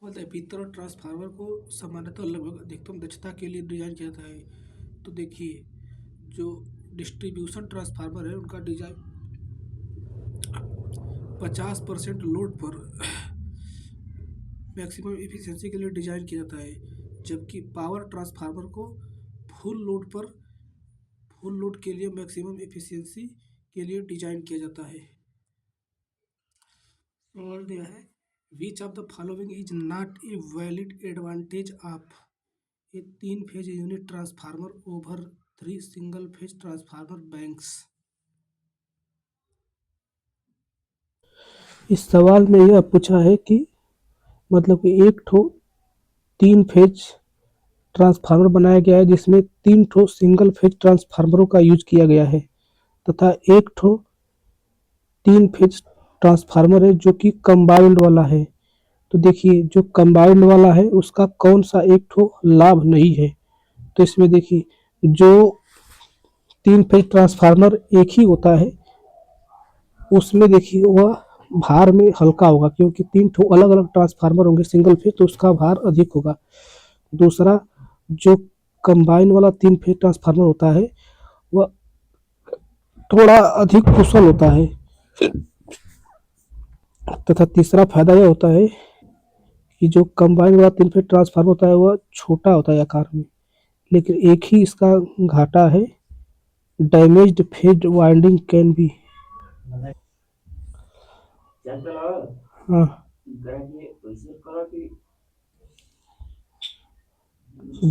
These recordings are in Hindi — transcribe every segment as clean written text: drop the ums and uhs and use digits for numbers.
और भीतर और ट्रांसफार्मर को सामान्यतः लगभग अधिकतम दक्षता के लिए डिजाइन किया जाता है। तो देखिए, जो डिस्ट्रीब्यूशन ट्रांसफार्मर है उनका डिजाइन 50% लोड पर मैक्सिमम एफिशिएंसी के लिए डिजाइन किया जाता है, जबकि पावर ट्रांसफार्मर को फुल लोड पर फुल लोड के लिए मैक्सिमम एफिशिएंसी के लिए डिजाइन किया जाता है। और दिया है, विच of the following is not a valid advantage of A 3 phase unit transformer over 3 single phase transformer banks. इस सवाल में यह पूछा है कि मतलब कि एक ठो 3 फेज ट्रांसफार्मर बनाया गया है जिसमें 3 ठो सिंगल फेज ट्रांसफार्मरों का यूज किया गया है तथा एक ठो 3 फेज ट्रांसफार्मर है जो कि कंबाइंड वाला है। तो देखिए, जो कंबाइंड वाला है उसका कौन सा एक ठो लाभ नहीं है। तो इसमें देखिए, जो 3 फेज ट्रांसफार्मर एक ही होता है उसमें देखिए वह भार में हल्का होगा, क्योंकि 3 ठो अलग अलग ट्रांसफार्मर होंगे सिंगल फेज, तो उसका भार अधिक होगा। दूसरा, जो कंबाइन वाला 3 फेज ट्रांसफार्मर होता है वह थोड़ा अधिक कुशल होता है। तथा तीसरा फायदा यह होता है कि जो कंबाइन वाला 3 फेज ट्रांसफार्मर होता है वह छोटा होता है आकार में, लेकिन एक ही इसका घाटा है, damaged phase winding can be. हाँ,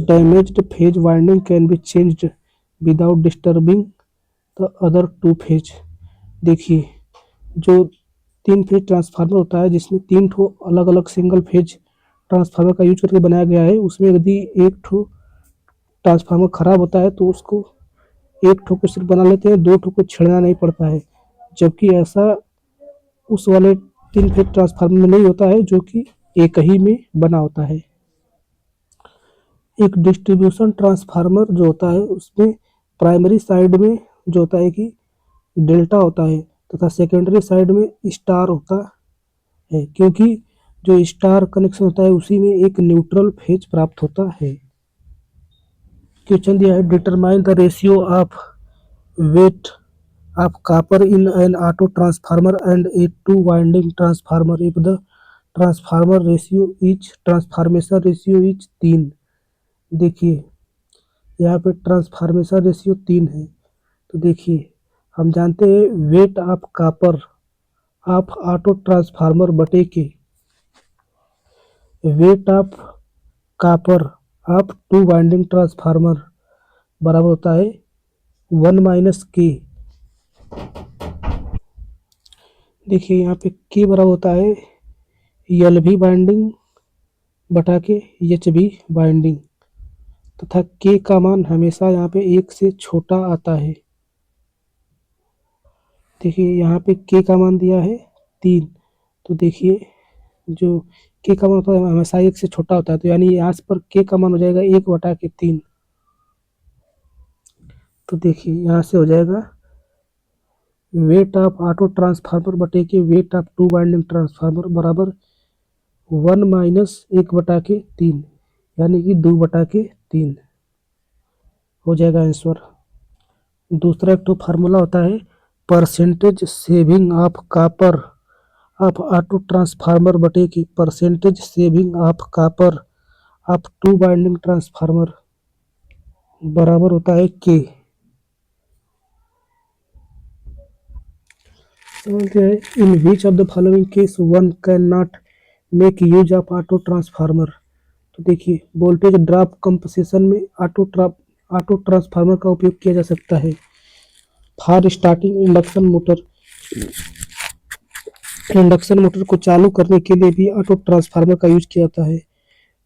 damaged phase winding can be changed without disturbing the other 2 phase. देखिए, जो 3 फेज ट्रांसफार्मर होता है जिसमें 3 ठो अलग अलग सिंगल फेज ट्रांसफार्मर का यूज करके बनाया गया है, उसमें यदि एक ठो ट्रांसफार्मर खराब होता है तो उसको एक ठो को सिर्फ बना लेते हैं, 2 ठो को छेड़ना नहीं पड़ता है। जबकि ऐसा उस वाले 3 फेज ट्रांसफार्मर में नहीं होता है जो कि एक ही में बना होता है। एक डिस्ट्रीब्यूशन ट्रांसफार्मर जो होता है उसमें प्राइमरी साइड में जो होता है कि डेल्टा होता है तथा सेकेंडरी साइड में स्टार होता है, क्योंकि जो स्टार कनेक्शन होता है उसी में एक न्यूट्रल फेज प्राप्त होता है। क्वेश्चन दिया है, determine the ratio of weight of copper in an auto transformer and A 2 winding transformer if the transformation ratio is 3। देखिए, यहाँ पे ट्रांसफार्मेशन रेशियो 3 है। तो देखिए, हम जानते हैं weight of copper of auto transformer बटे के weight of copper of 2 winding transformer बराबर होता है 1 - के। देखिए, यहाँ पे के बराबर होता है एल भी वाइंडिंग बटा के एच भी वाइंडिंग, तथा के का मान हमेशा यहाँ पे 1 से छोटा आता है। देखिए, यहाँ पे के का मान दिया है 3। तो देखिए, जो के का मान होता है हमेशा 1 से छोटा होता है, तो यानी यहाँ पर के का मान हो जाएगा 1/3। तो देखिए, यहाँ से हो जाएगा वेट ऑफ ऑटो ट्रांसफार्मर बटे के वेट ऑफ 2 वाइंडिंग ट्रांसफार्मर बराबर 1 - 1/3, यानी कि 2/3 हो जाएगा आंसर। दूसरा एक तो फार्मूला होता है percentage saving of copper of auto transformer बटे की percentage saving of copper of 2 winding transformer बराबर होता है के। In which of the following case one can not make use of auto transformer. तो देखिए, वोल्टेज ड्रॉप कंपनसेशन में ऑटो ट्रांसफार्मर का उपयोग किया जा सकता है। फॉर स्टार्टिंग इंडक्शन मोटर को चालू करने के लिए भी ऑटो ट्रांसफार्मर का यूज किया जाता है।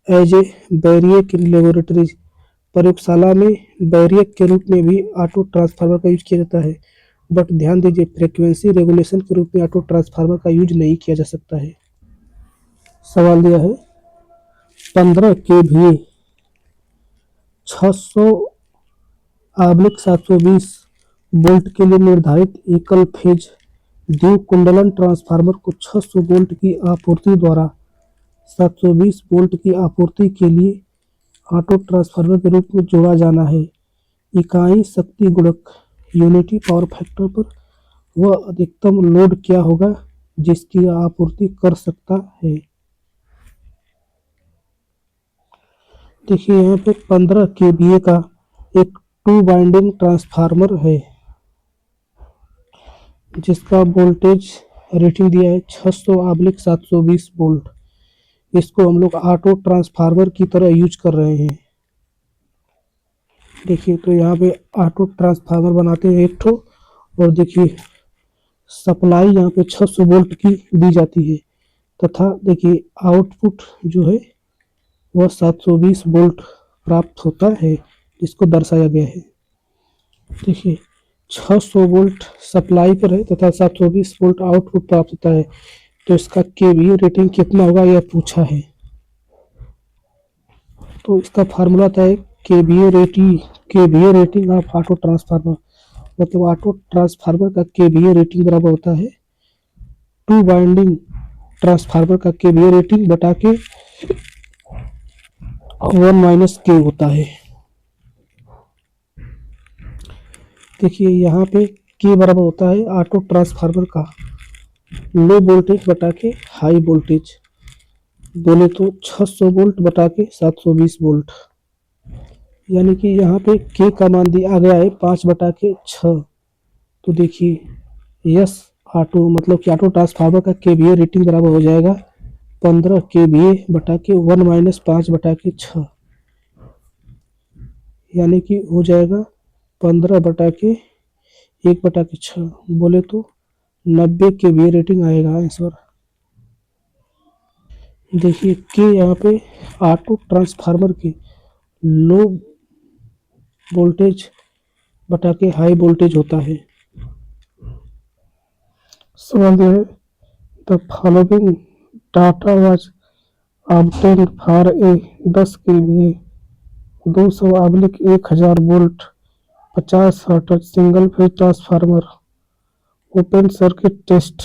As a barrier in laboratories, प्रयोगशाला में बैरियर के रूप में भी ऑटो ट्रांसफार्मर का यूज किया जाता है। बट ध्यान दीजिए, फ्रीक्वेंसी रेगुलेशन के रूप में ऑटो ट्रांसफार्मर का यूज नहीं किया जा सकता है। सवाल दिया है 15 kVA 600/720 वोल्ट के लिए निर्धारित एकल फेज द्विकुंडलन ट्रांसफार्मर को 600 वोल्ट की आपूर्ति द्वारा 720 वोल्ट की आपूर्ति के लिए ऑटो ट्रांसफार्मर के रूप में जोड़ा जाना है। इकाई शक्ति गुणक यूनिटी पावर फैक्टर पर वह अधिकतम लोड क्या होगा जिसकी आपूर्ति कर सकता है। देखिए यहाँ पे 15 केवीए का एक 2 वाइंडिंग ट्रांसफार्मर है जिसका वोल्टेज रेटिंग दिया है 600/720 वोल्ट। इसको हम लोग ऑटो ट्रांसफार्मर की तरह यूज कर रहे हैं। देखिए तो यहाँ पे ऑटो ट्रांसफार्मर बनाते हैं एक ठो, और देखिए सप्लाई यहाँ पे 600 वोल्ट की दी जाती है तथा देखिए आउटपुट जो है वह 720 वोल्ट प्राप्त होता है जिसको दर्शाया गया है। देखिए 600 वोल्ट सप्लाई पर है तथा 720 वोल्ट आउटपुट प्राप्त होता है, तो इसका केवीए रेटिंग कितना होगा यह पूछा है। तो इसका फार्मूला था KVA rating of auto transformer, मतलब ऑटो ट्रांसफार्मर का केवीए रेटिंग बराबर होता है 2 वाइंडिंग ट्रांसफार्मर का केवीए रेटिंग बटा के 1 - के होता है। देखिए यहाँ पे के बराबर होता है ऑटो ट्रांसफार्मर का लो वोल्टेज बटा के हाई वोल्टेज, बोले तो 600 वोल्ट बटा के 720 वोल्ट, यानी कि यहाँ पे के का मान दिया गया है 5/6। तो देखिए यस ऑटो मतलब कि ऑटो ट्रांसफार्मर का केवीए रेटिंग बराबर हो जाएगा 15 केवीए बटा के 1 - 5/6, यानी कि हो जाएगा 15/1/6, बोले तो 90 केवीए रेटिंग आएगा आंसर। देखिए के यहाँ पे ऑटो ट्रांसफार्मर की लो वोल्टेज बटा के हाई वोल्टेज होता है। सवाल यह है the following data was obtained for a 10 KVA 200/1000 volt 50 hertz single phase transformer open circuit test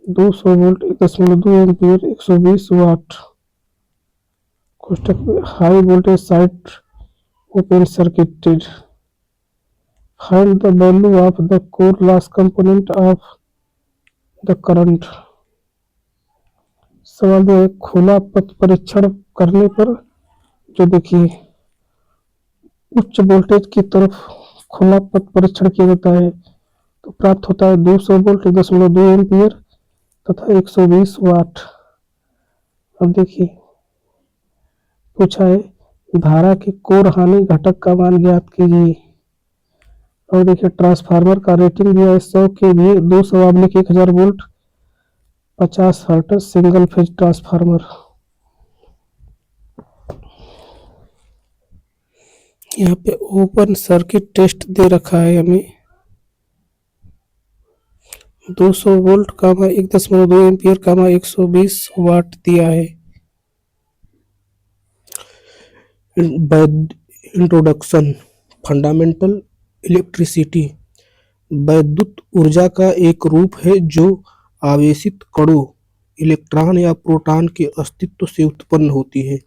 200 volt 1.2 ampere 120 watt कोष्टक में high voltage side open circuited find the value of the core loss component of the current. सवाल है खुला पथ परीक्षण करने पर जो देखिए उच्च वोल्टेज की तरफ खुला पथ परीक्षण किया जाता है तो प्राप्त होता है 200 वोल्ट 1.2 एम्पीयर तथा 120 वाट। अब देखिए पूछा है धारा के कोर हानि घटक का मान ज्ञात कीजिए, और देखिए ट्रांसफार्मर का रेटिंग दिया है 100 KVA 200/1000 volt 50 hertz single phase transformer. यहाँ पे ओपन सर्किट टेस्ट दे रखा है हमें 200 वोल्ट का 1.2 एम्पीयर का 120 वाट दिया है। इंट्रोडक्शन फंडामेंटल इलेक्ट्रिसिटी वैद्युत ऊर्जा का एक रूप है जो आवेशित कणों इलेक्ट्रॉन या प्रोटॉन के अस्तित्व से उत्पन्न होती है।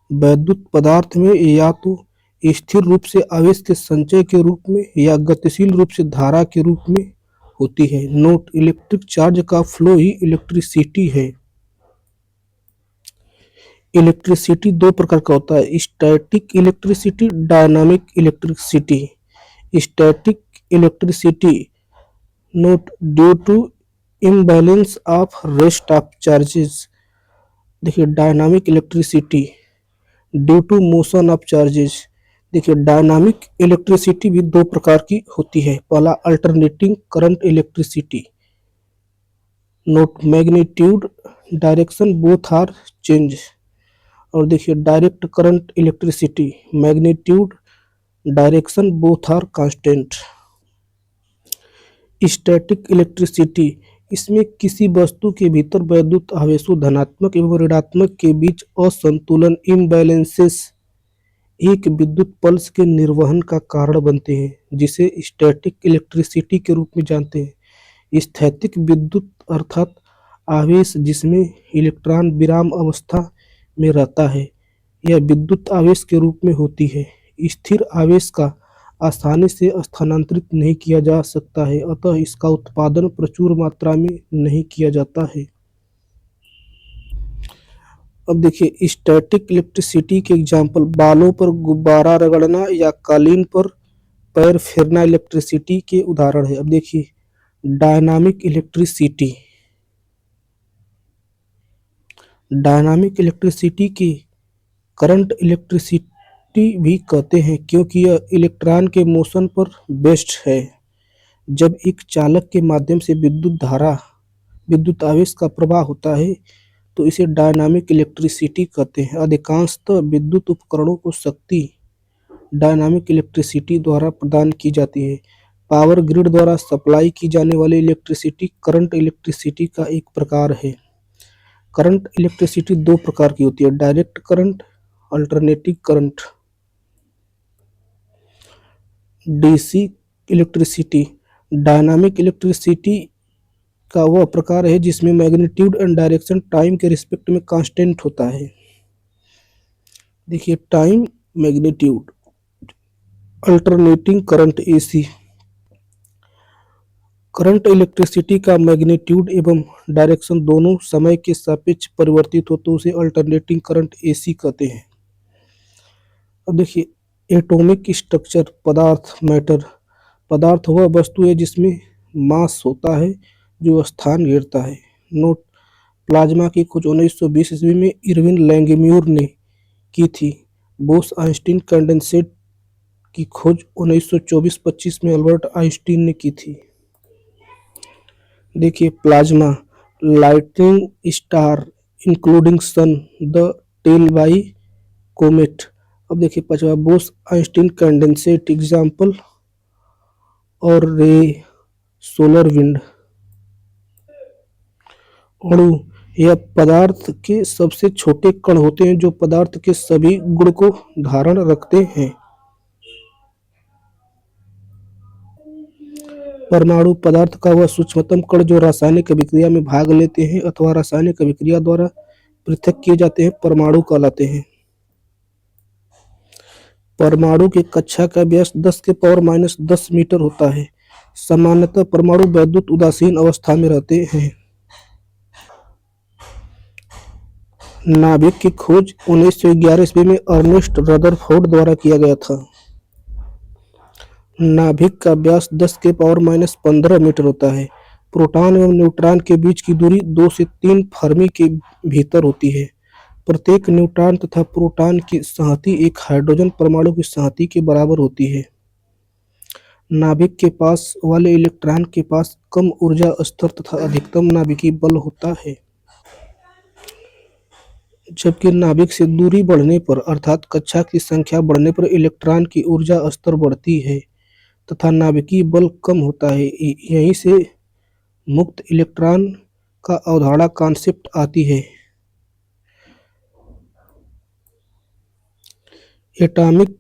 वैद्युत पदार्थ में या तो स्थिर रूप से आवेश के संचय के रूप में या गतिशील रूप से धारा के रूप में होती है। नोट इलेक्ट्रिक चार्ज का फ्लो ही इलेक्ट्रिसिटी है। इलेक्ट्रिसिटी दो प्रकार का होता है static electricity dynamic electricity. Static electricity note due to imbalance of rest of charges. देखिए dynamic electricity due to motion of charges. देखिए डायनामिक इलेक्ट्रिसिटी भी दो प्रकार की होती है। पहला alternating current electricity note magnitude direction both are change. और देखिए direct current electricity magnitude direction both are constant. Static electricity इसमें किसी वस्तु के भीतर वैद्युत आवेशों धनात्मक एवं ऋणात्मक के बीच असंतुलन इम्बैलेंसेस एक विद्युत पल्स के निर्वहन का कारण बनते हैं जिसे स्टैटिक इलेक्ट्रिसिटी के रूप में जानते हैं। स्थैतिक विद्युत अर्थात आवेश जिसमें इलेक्ट्रॉन विराम अवस्था में रहता है यह विद्युत आवेश के रूप में होती है। स्थिर आवेश का आसानी से स्थानांतरित नहीं किया जा सकता है, अतः इसका उत्पादन प्रचुर मात्रा में नहीं किया जाता है। अब देखिए स्टैटिक इलेक्ट्रिसिटी के एग्जाम्पल, बालों पर गुब्बारा रगड़ना या कालीन पर पैर फेरना इलेक्ट्रिसिटी के उदाहरण है। अब देखिए डायनामिक इलेक्ट्रिसिटी, डायनामिक इलेक्ट्रिसिटी की करंट इलेक्ट्रिसिटी भी कहते हैं क्योंकि यह इलेक्ट्रॉन के मोशन पर बेस्ड है। जब एक चालक के माध्यम से विद्युत आवेश का प्रवाह होता है तो इसे डायनामिक इलेक्ट्रिसिटी कहते हैं। अधिकांशतः विद्युत उपकरणों को शक्ति डायनामिक इलेक्ट्रिसिटी द्वारा प्रदान की जाती है। पावर ग्रिड द्वारा सप्लाई की जाने वाली इलेक्ट्रिसिटी करंट इलेक्ट्रिसिटी का एक प्रकार है। करंट इलेक्ट्रिसिटी दो प्रकार की होती है, direct current, alternating current. DC electricity, dynamic electricity का वह प्रकार है जिसमें मैग्नीट्यूड एंड डायरेक्शन टाइम के रिस्पेक्ट में कांस्टेंट होता है। देखिए time, magnitude. Alternating current AC, current electricity का मैग्नीट्यूड एवं डायरेक्शन दोनों समय के सापेक्ष परिवर्तित हो तो उसे अल्टरनेटिंग करंट एसी कहते हैं। अब देखिए एटॉमिक स्ट्रक्चर, पदार्थ, मैटर। पदार्थ वह वस्तु है जिसमें मास होता है जो स्थान घेरता है। नोट, प्लाज्मा की खोज 1920 ईस्वी में इरविन लैंगम्यूर ने की थी। बोस-आइंस्टीन कंडेंसेट की खोज 1924-25 में अल्बर्ट आइंस्टीन ने की थी। देखिए plasma, lightning star including sun, the tail by comet. अब देखिए पांचवा बोस आइंस्टीन कंडेंसेट एग्जाम्पल और रे, सोलर विंड। अणु, यह पदार्थ के सबसे छोटे कण होते हैं जो पदार्थ के सभी गुण को धारण रखते हैं। परमाणु, पदार्थ का वह सूक्ष्मतम कण जो रासायनिक अभिक्रिया में भाग लेते हैं अथवा रासायनिक अभिक्रिया द्वारा पृथक किए जाते हैं परमाणु कहलाते हैं। परमाणु की कक्षा का व्यास 10⁻⁻10 मीटर होता है। सामान्यतः परमाणु वैद्युत उदासीन अवस्था में रहते हैं। नाभिक की खोज 1911 ईस्वी में अर्नेस्ट रदरफोर्ड द्वारा किया गया था। नाभिक का व्यास 10⁻⁻15 मीटर होता है। प्रोटॉन एवं न्यूट्रॉन के बीच की दूरी 2 से 3 फर्मी के भीतर होती है। प्रत्येक न्यूट्रॉन तथा प्रोटॉन की संहति एक हाइड्रोजन परमाणु की संहति के बराबर होती है। नाभिक के पास वाले इलेक्ट्रॉन के पास कम ऊर्जा स्तर तथा अधिकतम नाभिकीय बल होता है, जबकि नाभिक से दूरी बढ़ने पर अर्थात कक्षा की संख्या बढ़ने पर इलेक्ट्रॉन की ऊर्जा स्तर बढ़ती है तथा नाभिकीय बल कम होता है। यहीं से मुक्त इलेक्ट्रॉन का अवधारणा कॉन्सेप्ट आती है। एटॉमिक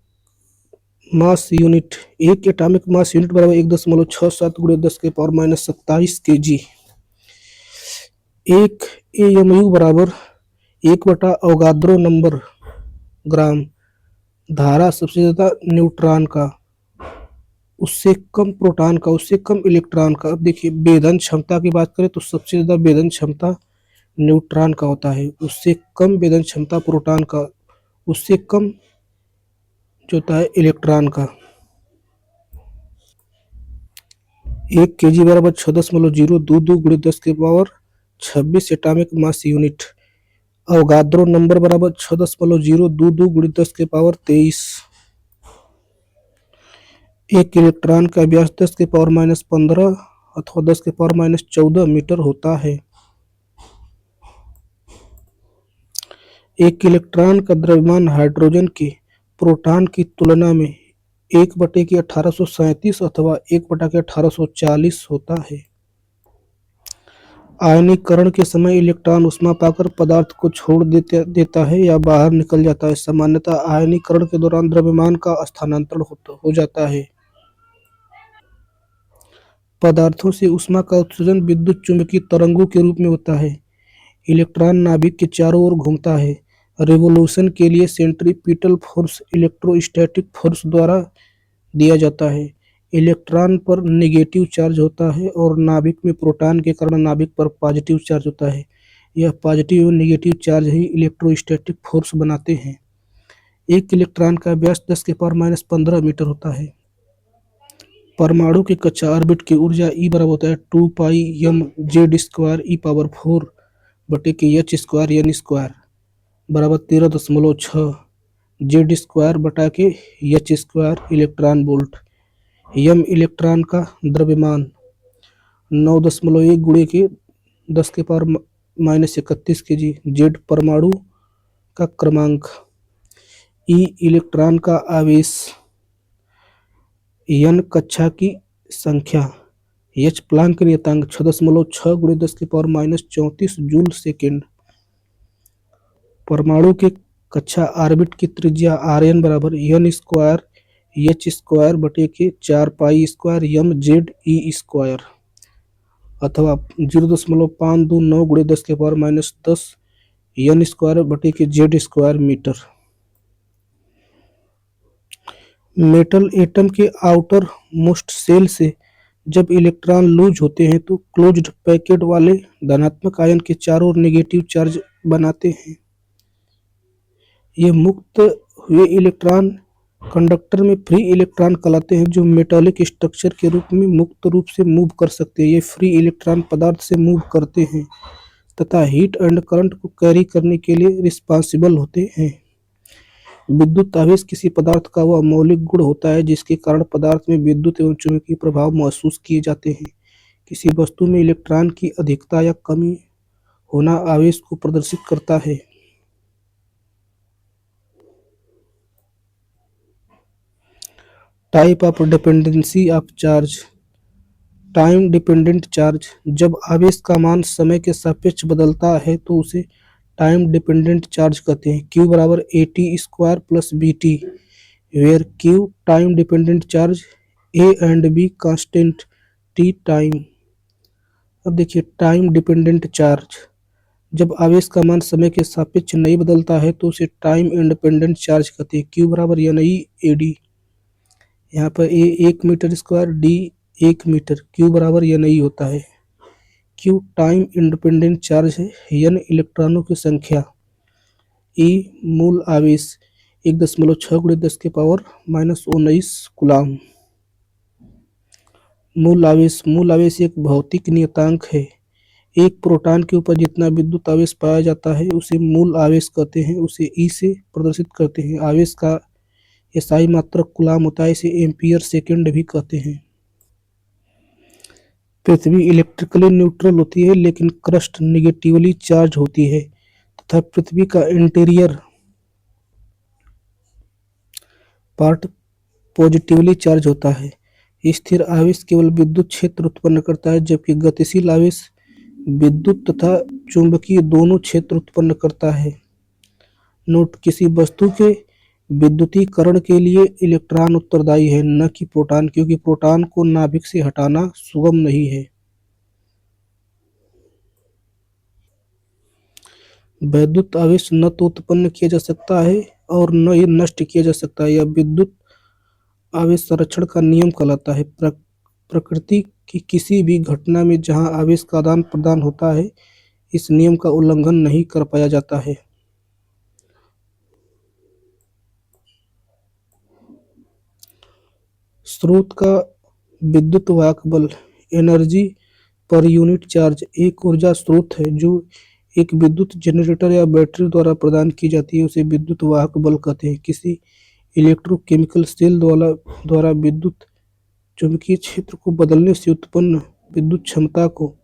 मास यूनिट, एक एटॉमिक मास यूनिट बराबर 1.67 × 10⁻27 kg। एक एएमयू बराबर 1/अवोगाद्रो नंबर ग्राम। धारा सबसे ज्यादा न्यूट्रॉन का, उससे कम प्रोटॉन का, उससे कम इलेक्ट्रॉन का। अब देखिए भेदन क्षमता की बात करें तो सबसे ज्यादा भेदन क्षमता न्यूट्रॉन का होता है, उससे कम भेदन क्षमता प्रोटॉन का, उससे कम जो होता है इलेक्ट्रॉन का। 1 kg बराबर 6.022 × 10⁻26 atomic mass unit. Avogadro number बराबर 6.022 × 10⁻23। एक इलेक्ट्रॉन का व्यास 10⁻15 अथवा 10⁻14 मीटर होता है। एक इलेक्ट्रॉन का द्रव्यमान हाइड्रोजन के प्रोटॉन की तुलना में 1/1837 अथवा 1/1840 होता है। आयनीकरण के समय इलेक्ट्रॉन ऊष्मा पाकर पदार्थ को छोड़ देता है या बाहर निकल जाता है। सामान्यतः आयनीकरण के दौरान द्रव्यमान का स्थानांतरण हो जाता है। पदार्थों से ऊष्मा का उत्सर्जन विद्युत चुम्बकीय तरंगों के रूप में होता है। इलेक्ट्रॉन नाभिक के चारों ओर घूमता है। रिवोल्यूशन के लिए सेंट्रीपिटल फोर्स इलेक्ट्रोस्टैटिक फोर्स द्वारा दिया जाता है। इलेक्ट्रॉन पर नेगेटिव चार्ज होता है और नाभिक में प्रोटॉन के कारण नाभिक पर पॉजिटिव चार्ज होता है। यह पॉजिटिव और नेगेटिव चार्ज ही इलेक्ट्रोस्टैटिक फोर्स बनाते हैं। एक इलेक्ट्रॉन का व्यास 10⁻⁻15 मीटर होता है। परमाणु के कक्षा ऑर्बिट की ऊर्जा E बराबर होता है 2πmz² e⁻4/h² बराबर 13.6 z² इलेक्ट्रॉन वोल्ट। यम इलेक्ट्रॉन का द्रव्यमान 9.1 × 10⁻31 kg। जेड परमाणु का क्रमांक। ई इलेक्ट्रॉन का आवेश। एन कक्षा की संख्या। एच प्लांक नियतांक 6.6 × 10⁻34 जूल सेकेंड। परमाणु के कक्षा ऑर्बिट की त्रिज्या Rn बराबर n²h²4π² अथवा 0.529 × 10⁻10 n²/z² मीटर। मेटल एटम के आउटर मोस्ट शेल से जब इलेक्ट्रॉन लूज होते हैं तो क्लोज्ड पैकेट वाले धनात्मक आयन के चारों ओर नेगेटिव चार्ज बनाते हैं। ये मुक्त हुए इलेक्ट्रॉन कंडक्टर में फ्री इलेक्ट्रॉन कहलाते हैं, जो मेटालिक स्ट्रक्चर के रूप में मुक्त रूप से मूव कर सकते हैं। ये फ्री इलेक्ट्रॉन पदार्थ से मूव करते हैं तथा हीट एंड करंट को कैरी करने के लिए रिस्पांसिबल होते हैं। विद्युत आवेश किसी पदार्थ का वह मौलिक गुण होता है जिसके कारण पदार्थ में विद्युत एवं चुंबकीय प्रभाव महसूस किए जाते हैं। किसी वस्तु में इलेक्ट्रॉन की अधिकता या कमी होना आवेश को प्रदर्शित करता है। Type of dependency of charge. Time dependent charge. जब आवेश का मान समय के सापेक्ष बदलता है तो उसे टाइम डिपेंडेंट चार्ज कहते हैं। Q बराबर AT² + BT, where Q time dependent charge, A and B constant T time. अब देखिए टाइम डिपेंडेंट चार्ज। जब आवेश का मान समय के सापेक्ष नहीं बदलता है तो उसे टाइम इंडिपेंडेंट चार्ज कहते हैं। Q बराबर NI/AD। यहाँ पर A 1 मीटर², D 1 मीटर, Q बराबर NI होता है। Q टाइम इंडिपेंडेंट चार्ज है। N इलेक्ट्रॉनों की संख्या। E मूल आवेश 1.6 × 10⁻⁻19 कूलाम। मूल आवेश एक भौतिक नियतांक है। एक प्रोटॉन के ऊपर जितना विद्युत आवेश पाया जाता है उसे मूल आवेश कहते हैं। उसे E से प्रदर्शित करते हैं। आवेश का SI मात्रक कूलाम होता है। इसे एम्पियर सेकेंड भी कहते हैं। पृथ्वी इलेक्ट्रिकली न्यूट्रल होती है लेकिन क्रस्ट निगेटिवली चार्ज होती है तथा पृथ्वी का इंटीरियर पार्ट पॉजिटिवली चार्ज होता है। स्थिर आवेश केवल विद्युत क्षेत्र उत्पन्न करता है जबकि गतिशील आवेश विद्युत तथा चुंबकीय दोनों क्षेत्र उत्पन्न करता है। नोट: किसी वस्तु के विद्युतीकरण के लिए इलेक्ट्रॉन उत्तरदायी है, न कि प्रोटॉन, क्योंकि प्रोटॉन को नाभिक से हटाना सुगम नहीं है। वैद्युत आवेश न तो उत्पन्न किया जा सकता है और न ही नष्ट किया जा सकता है। यह विद्युत आवेश संरक्षण का नियम कहलाता है। प्रकृति की किसी भी घटना में जहाँ आवेश का आदान प्रदान होता है, इस नियम का उल्लंघन नहीं कर पाया जाता है। स्रोत का विद्युत वाहक बल। एनर्जी पर यूनिट चार्ज एक ऊर्जा स्रोत है जो एक विद्युत जनरेटर या बैटरी द्वारा प्रदान की जाती है। उसे विद्युत वाहक बल कहते हैं। किसी इलेक्ट्रोकेमिकल सेल द्वारा विद्युत चुंबकीय क्षेत्र को बदलने से उत्पन्न विद्युत क्षमता को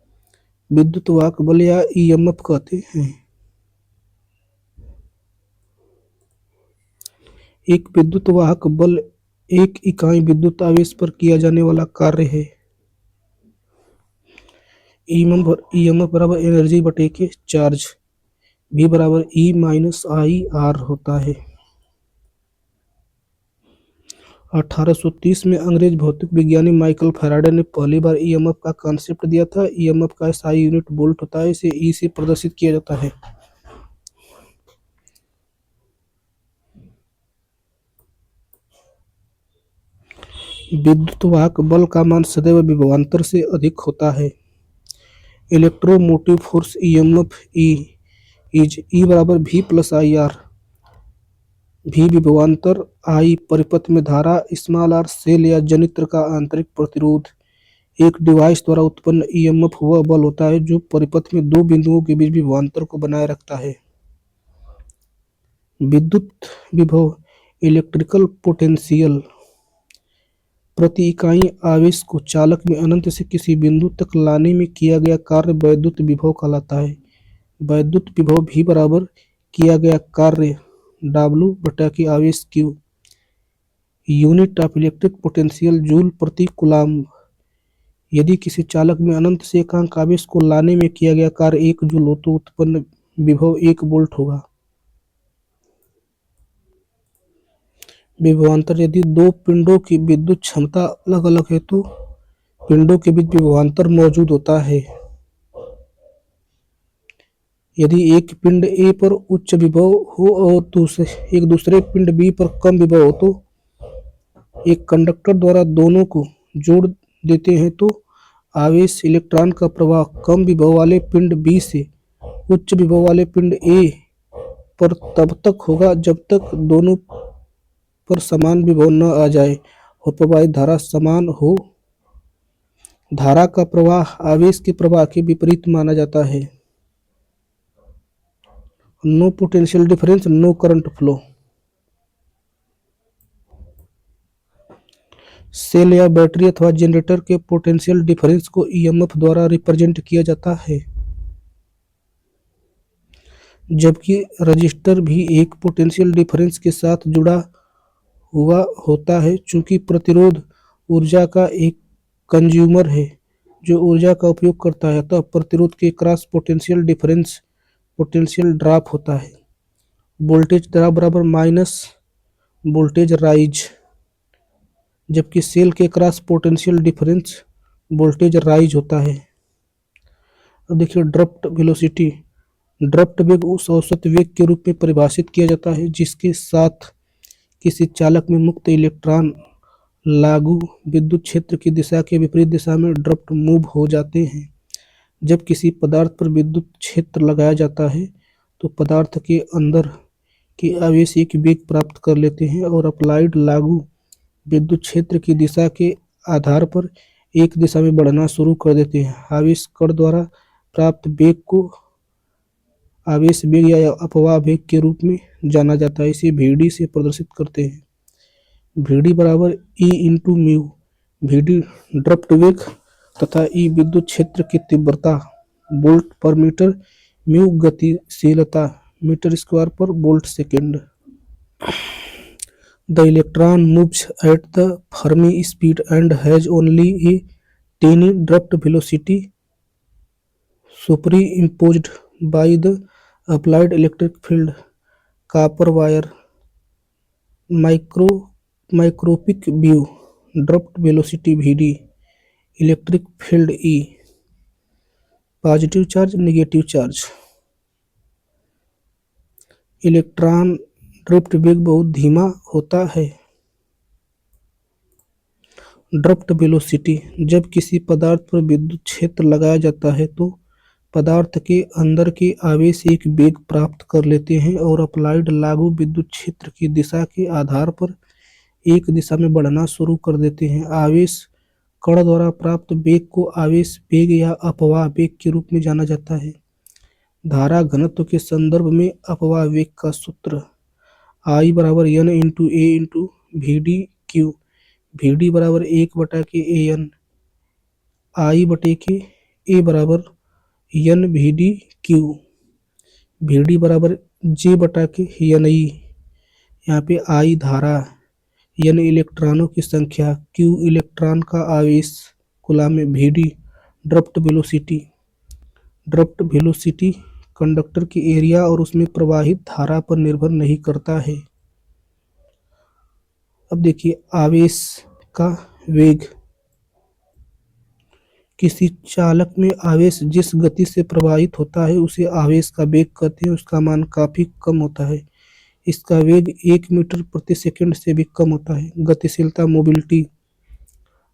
विद्युत वाहक बल या EMF कहते हैं। एक विद्युत वाहक बल एक इकाई विद्युत आवेश पर किया जाने वाला कार्य है। EMF बराबर एनर्जी बटे के चार्ज। V बराबर E - IR होता है। 1830 में अंग्रेज भौतिक विज्ञानी माइकल फैराडे ने पहली बार ईएमएफ का कॉन्सेप्ट दिया था। ईएमएफ का SI यूनिट वोल्ट होता है। इसे ई से प्रदर्शित किया जाता है। विद्युत वाहक बल का मान सदैव विभवांतर से अधिक होता है। Electromotive force EMF E is E बराबर V प्लस IR। भी विभवांतर, आई परिपथ में धारा, स्मॉल आर सेल या जनित्र का आंतरिक प्रतिरोध। एक डिवाइस द्वारा उत्पन्न ईएमएफ वह बल होता है जो परिपथ में दो बिंदुओं के बीच विभवांतर को बनाए रखता है। विद्युत विभव इलेक्ट्रिकल पोटेंशियल प्रति इकाई आवेश को चालक में अनंत से किसी बिंदु तक लाने में किया गया कार्य वैद्युत विभव कहलाता है। वैद्युत विभव V बराबर किया गया कार्य W बटा के आवेश Q। Unit of electric potential joule प्रति कूलाम्ब। यदि किसी चालक में अनंत से एकांक आवेश को लाने में किया गया कार्य 1 जूल हो तो उत्पन्न विभव 1 वोल्ट होगा। विभवांतर यदि दो पिंडों की विद्युत क्षमता अलग अलग है तो पिंडों के बीच विभवांतर मौजूद होता है। यदि एक पिंड A पर उच्च विभव हो और एक दूसरे पिंड B पर कम विभव हो तो एक कंडक्टर द्वारा दोनों को जोड़ देते हैं तो आवेश इलेक्ट्रॉन का प्रवाह कम विभव वाले पिंड B से उच्च विभव वाले पिंड A पर तब तक होगा जब तक दोनों पर समान विभव न आ जाए और प्रवाहित धारा समान हो। धारा का प्रवाह आवेश के प्रवाह के विपरीत माना जाता है। No potential difference, no current flow. Cell या बैटरी अथवा जनरेटर के पोटेंशियल डिफरेंस को ईएमएफ द्वारा रिप्रेजेंट किया जाता है, जबकि रजिस्टर भी एक पोटेंशियल डिफरेंस के साथ जुड़ा हुआ होता है। चूंकि प्रतिरोध ऊर्जा का एक कंज्यूमर है जो ऊर्जा का उपयोग करता है, अतः प्रतिरोध के cross potential difference potential drop होता है। वोल्टेज ड्रॉप बराबर माइनस वोल्टेज राइज, जबकि सेल के cross potential difference voltage rise होता है। अब देखिए ड्रफ्ट वेलोसिटी। ड्रफ्ट वेग उस औसत वेग के रूप में परिभाषित किया जाता है जिसके साथ किसी चालक में मुक्त इलेक्ट्रॉन लागू विद्युत क्षेत्र की दिशा के विपरीत दिशा में ड्रफ्ट मूव हो जाते हैं। जब किसी पदार्थ पर विद्युत क्षेत्र लगाया जाता है तो पदार्थ के अंदर के आवेश एक वेग प्राप्त कर लेते हैं और अप्लाइड लागू विद्युत क्षेत्र की दिशा के आधार पर एक दिशा में बढ़ना शुरू कर देते हैं। आवेश कण द्वारा प्राप्त वेग को आवेश वेग या अपवाह वेग के रूप में जाना जाता है। इसे VD से प्रदर्शित करते हैं। VD बराबर E into mu. VD drought वेग तथा E विद्युत क्षेत्र की तीव्रता वोल्ट पर मीटर, म्यू गतिशीलता मीटर स्क्वायर पर volt second. The electron moves at the Fermi speed and has only a tiny drift velocity superimposed by the applied electric field. Copper wire microscopic view drift velocity VD, electric field E, positive charge negative charge. Electron drift वेग बहुत धीमा होता है। Drift velocity. जब किसी पदार्थ पर विद्युत क्षेत्र लगाया जाता है तो पदार्थ के अंदर के आवेश एक वेग प्राप्त कर लेते हैं और अप्लाइड लागू विद्युत क्षेत्र की दिशा के आधार पर एक दिशा में बढ़ना शुरू कर देते हैं। आवेश कण द्वारा प्राप्त वेग को आवेश वेग या अपवाह वेग के रूप में जाना जाता है। धारा घनत्व के संदर्भ में अपवाह वेग का सूत्र I बराबर N into A into VD Q। VD बराबर 1 बटा के AN, I बटे के A बराबर N VD Q। VD बराबर J बटा के NI। यहाँ पे I धारा, N इलेक्ट्रॉनों की संख्या, Q इलेक्ट्रॉन का आवेश कूलाम में। VD drift velocity. Drift velocity conductor के एरिया और उसमें प्रवाहित धारा पर निर्भर नहीं करता है। अब देखिए आवेश का वेग। किसी चालक में आवेश जिस गति से प्रवाहित होता है उसे आवेश का वेग कहते हैं। उसका मान काफी कम होता है। इसका वेग 1 मीटर प्रति सेकंड से भी कम होता है। गतिशीलता मोबिलिटी।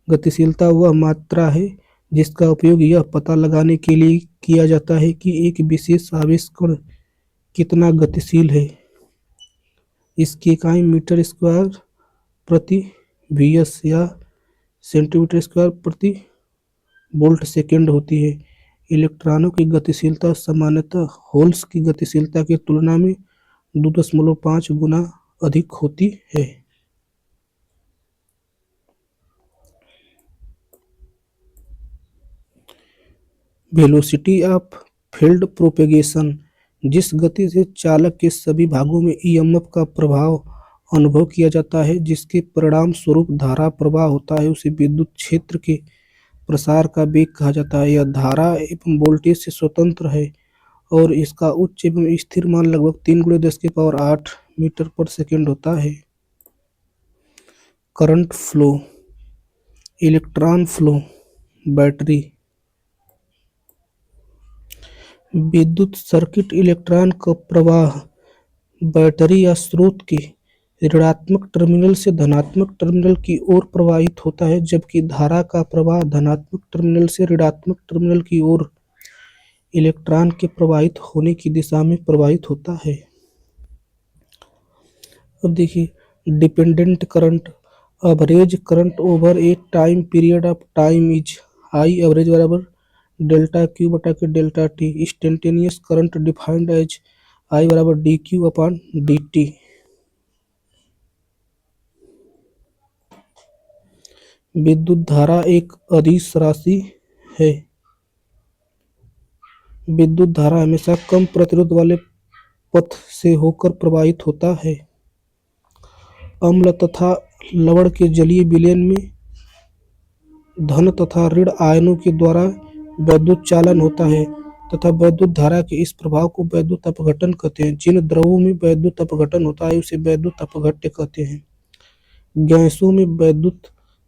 गतिशीलता वह मात्रा है जिसका उपयोग यह पता लगाने के लिए किया जाता है कि एक विशेष आवेश कण कितना गतिशील है। इसकी इकाई मीटर स्क्वायर प्रति वीएस या सेंटीमीटर स्क्वायर प्रति वोल्ट सेकंड होती है। इलेक्ट्रॉनों की गतिशीलता सामान्यतः होल्स की गतिशीलता की तुलना में 2.5 गुना अधिक होती है। Velocity of field propagation. जिस गति से चालक के सभी भागों में ईएमएफ का प्रभाव अनुभव किया जाता है, जिसके परिणाम स्वरूप धारा प्रवाह होता है, उसे विद्युत क्षेत्र के प्रसार का वेग कहा जाता है। यह धारा एवं वोल्टेज से स्वतंत्र है और इसका उच्च एवं स्थिर मान लगभग 3 × 10⁸ मीटर पर सेकंड होता है। Current flow. Electron flow. Battery. विद्युत सर्किट इलेक्ट्रॉन का प्रवाह बैटरी या स्रोत के ऋणात्मक टर्मिनल से धनात्मक टर्मिनल की ओर प्रवाहित होता है, जबकि धारा का प्रवाह धनात्मक टर्मिनल से ऋणात्मक टर्मिनल की ओर इलेक्ट्रॉन के प्रवाहित होने की दिशा में प्रवाहित होता है। अब देखिए dependent current. Average current over a time period of time is I average बराबर डेल्टा क्यू बटा के delta T. Instantaneous current defined as I बराबर D Q upon D T. विद्युत धारा एक अदिश राशि है। विद्युत धारा हमेशा कम प्रतिरोध वाले पथ से होकर प्रवाहित होता है। अम्ल तथा लवण के जलीय विलयन में धन तथा ऋण आयनों के द्वारा वैद्युत चालन होता है तथा वैद्युत धारा के इस प्रभाव को वैद्युत अपघटन कहते हैं। जिन द्रवों में वैद्युत अपघटन होता है उसे वैद्युत अपघट्य कहते हैं। गैसों में वैद्युत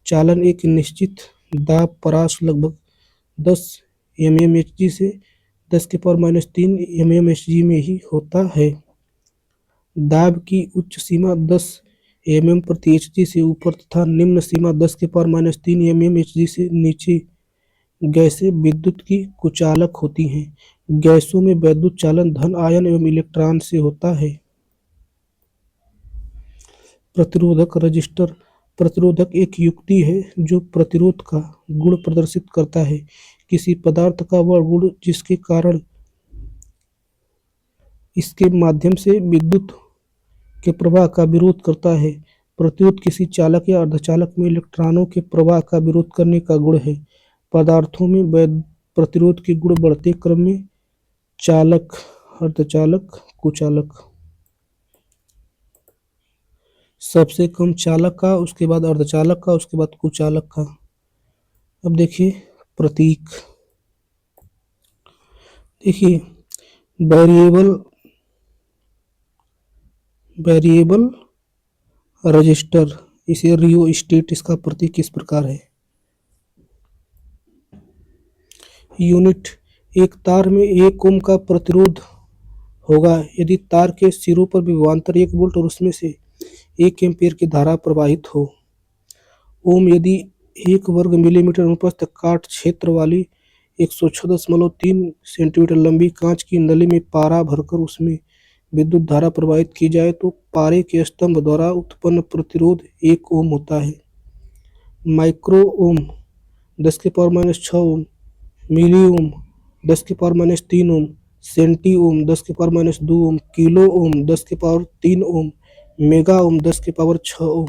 चालन एक निश्चित दाब परास लगभग 10 mmHg से 10⁻³ mmHg में ही होता है। दाब की उच्च सीमा 10 mm प्रति Hg से ऊपर तथा निम्न सीमा 10⁻³ mmHg से नीचे गैसें विद्युत की कुचालक होती हैं। गैसों में वैद्युत चालन धन आयन एवं इलेक्ट्रॉन से होता है। प्रतिरोधक रजिस्टर। प्रतिरोधक एक युक्ति है जो प्रतिरोध का गुण प्रदर्शित करता है। किसी पदार्थ का वह गुण जिसके कारण इसके माध्यम से विद्युत के प्रवाह का विरोध करता है। प्रतिरोध किसी चालक या अर्धचालक में इलेक्ट्रॉनों के प्रवाह का विरोध करने का गुण है। पदार्थों में प्रतिरोध के गुण बढ़ते क्रम में चालक, अर्धचालक, कुचालक। सबसे कम चालक का, उसके बाद अर्धचालक का, उसके बाद कुचालक का। अब देखिए प्रतीक। देखिए वेरिएबल रजिस्टर, इसे रियोस्टेट, इसका प्रतीक किस प्रकार है। यूनिट। एक तार में 1 ओम का प्रतिरोध होगा यदि तार के सिरों पर विभवांतर 1 वोल्ट और उसमें से 1 एम्पीयर की धारा प्रवाहित हो। ओम यदि 1 वर्ग मिलीमीटर अनुप्रस्थ काट क्षेत्र वाली 106.3 सेंटीमीटर लंबी कांच की नली में पारा भरकर उसमें विद्युत धारा प्रवाहित की जाए तो पारे के स्तंभ द्वारा उत्पन्न प्रतिरोध 1 ओम होता है। माइक्रो ओम 10⁻⁻6 ओम, मिली ओम 10⁻³ ओम, सेंटी ओम 10⁻² ओम, किलो ओम 10⁻³ ओम, मेगा ओम 10⁻6 ओम।